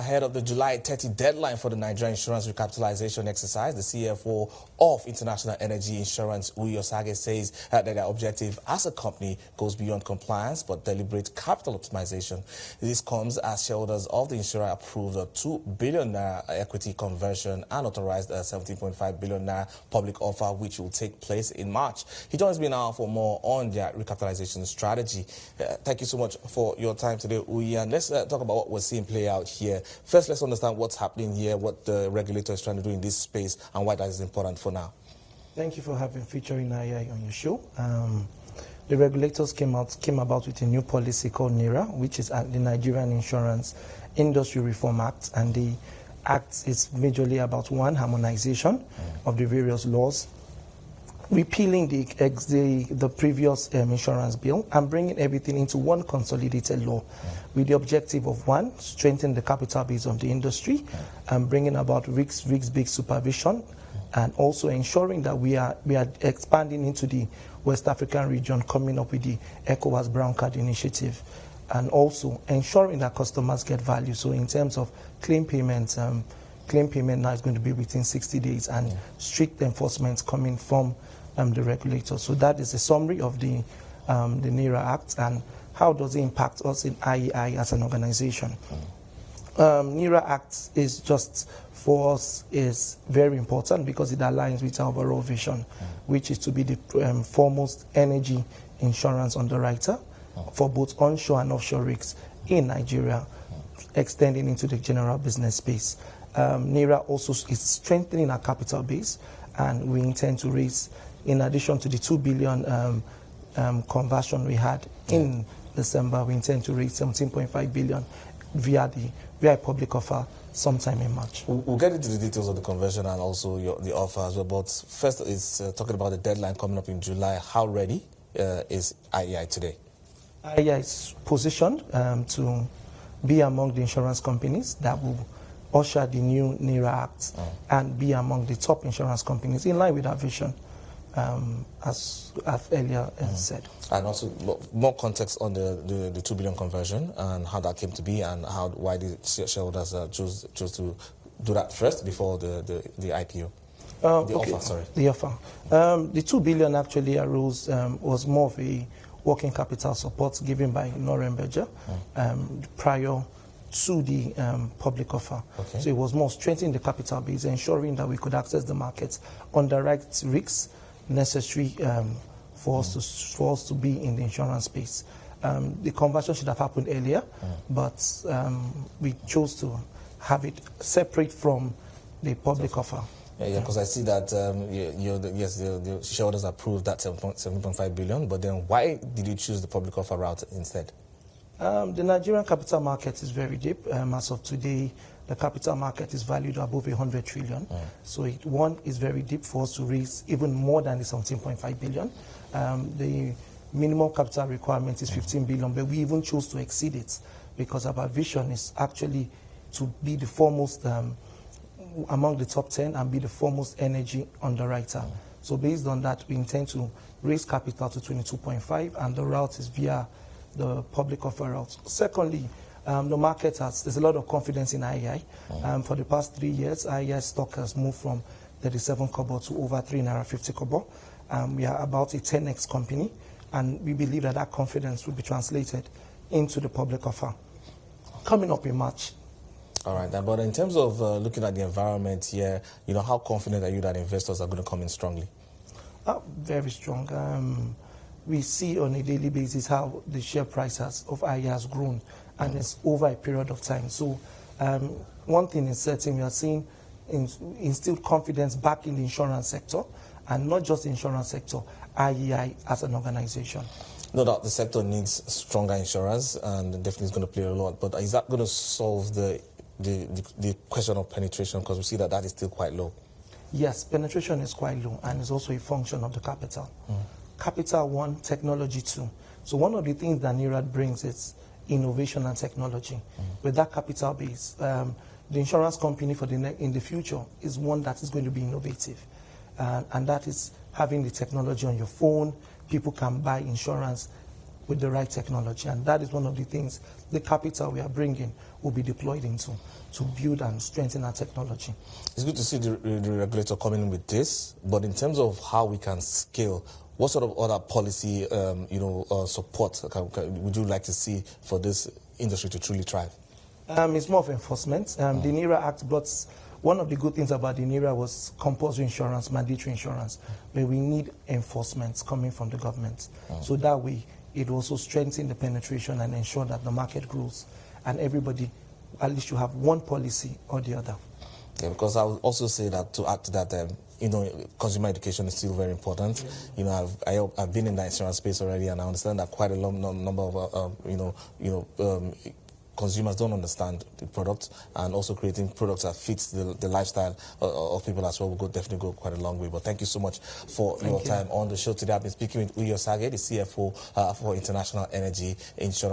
ahead of the July 30 deadline for the Nigerian insurance recapitalization exercise, the CFO of International Energy Insurance, Sage, says that their objective as a company goes beyond compliance but deliberate capital optimization. This comes as shareholders of the insurer approved a 2 billion naira equity conversion and authorized a 17.5 billion naira public offer, which will take place in March. He joins me now for more on their recapitalization strategy. Thank you so much for your time today, Uyi, and let's talk about what we're seeing play out here. First, let's understand what's happening here, what the regulator is trying to do in this space, and why that is important for now. Thank you for featuring IEI on your show. The regulators came about with a new policy called NIRA, which is the Nigerian Insurance Industry Reform Act, and the act is majorly about one, harmonization of the various laws, repealing the previous insurance bill and bringing everything into one consolidated law with the objective of, one, strengthening the capital base of the industry and bringing about risk-based supervision, and also ensuring that we are expanding into the West African region, coming up with the ECOWAS Brown Card Initiative, and also ensuring that customers get value. So in terms of claim payments, claim payment now is going to be within 60 days and strict enforcement coming from the regulator. So that is a summary of the NIRA Act and how does it impact us in IEI as an organization. NIRA Act is just, for us, is very important because it aligns with our overall vision, which is to be the foremost energy insurance underwriter for both onshore and offshore risks in Nigeria, extending into the general business space. NIRA also is strengthening our capital base, and we intend to raise, in addition to the 2 billion conversion we had in December, we intend to raise 17.5 billion via a public offer sometime in March. We'll get into the details of the conversion and also the offer as well, but first is talking about the deadline coming up in July. How ready is IEI today? IEI is positioned to be among the insurance companies that will usher the new NIRA Act and be among the top insurance companies in line with our vision, as I've earlier said. And also more context on the 2 billion conversion and how that came to be and why the shareholders chose to do that first before the IPO. Offer, sorry. The offer. The 2 billion actually arose, was more of a working capital support given by Norren Berger prior to the public offer. Okay. So it was more strengthening the capital base, ensuring that we could access the markets, underwrite risks necessary for us to be in the insurance space. The conversion should have happened earlier, but we chose to have it separate from the public offer. Yeah, because I see that the shareholders approved that 7.5 billion, but then why did you choose the public offer route instead? The Nigerian capital market is very deep. As of today, the capital market is valued above 100 trillion. So one is very deep for us to raise even more than the 17.5 billion. The minimum capital requirement is 15 billion, but we even chose to exceed it because our vision is actually to be the foremost among the top 10 and be the foremost energy underwriter. So based on that, we intend to raise capital to 22.5, and the route is via the public offer route. Secondly, the market there's a lot of confidence in IEI. For the past 3 years, IEI stock has moved from 37 kobo to over 3.50 kobo. We are about a 10x company, and we believe that that confidence will be translated into the public offer coming up in March. All right, but in terms of looking at the environment here, how confident are you that investors are going to come in strongly? Very strong. We see on a daily basis how the share price of IEI has grown, and it's over a period of time. So one thing is certain, we are seeing instilled confidence back in the insurance sector, and not just the insurance sector, IEI as an organization. No doubt the sector needs stronger insurance, and definitely is going to play a lot, but is that going to solve the question of penetration, because we see that is still quite low? Yes, penetration is quite low, and it's also a function of the capital. Capital 1, technology 2. So one of the things that NIRA brings is innovation and technology. With that capital base, the insurance company in the future is one that is going to be innovative, and that is having the technology on your phone. People can buy insurance with the right technology. And that is one of the things the capital we are bringing will be deployed into, to build and strengthen our technology. It's good to see the regulator coming in with this, but in terms of how we can scale, what sort of other policy support would you like to see for this industry to truly thrive? It's more of enforcement. The NERA Act brought, one of the good things about the NERA was compulsory insurance, mandatory insurance, but we need enforcement coming from the government. So that way, it will also strengthen the penetration and ensure that the market grows and everybody, at least you have one policy or the other. Yeah, because I would also say that to add to that, consumer education is still very important. Yeah. I've been in the insurance space already, and I understand that quite a number of consumers don't understand the product, and also creating products that fits the lifestyle of people as well will definitely go quite a long way. But thank you so much for your time on the show today. I've been speaking with Uyo Sage, the CFO for International Energy Insurance.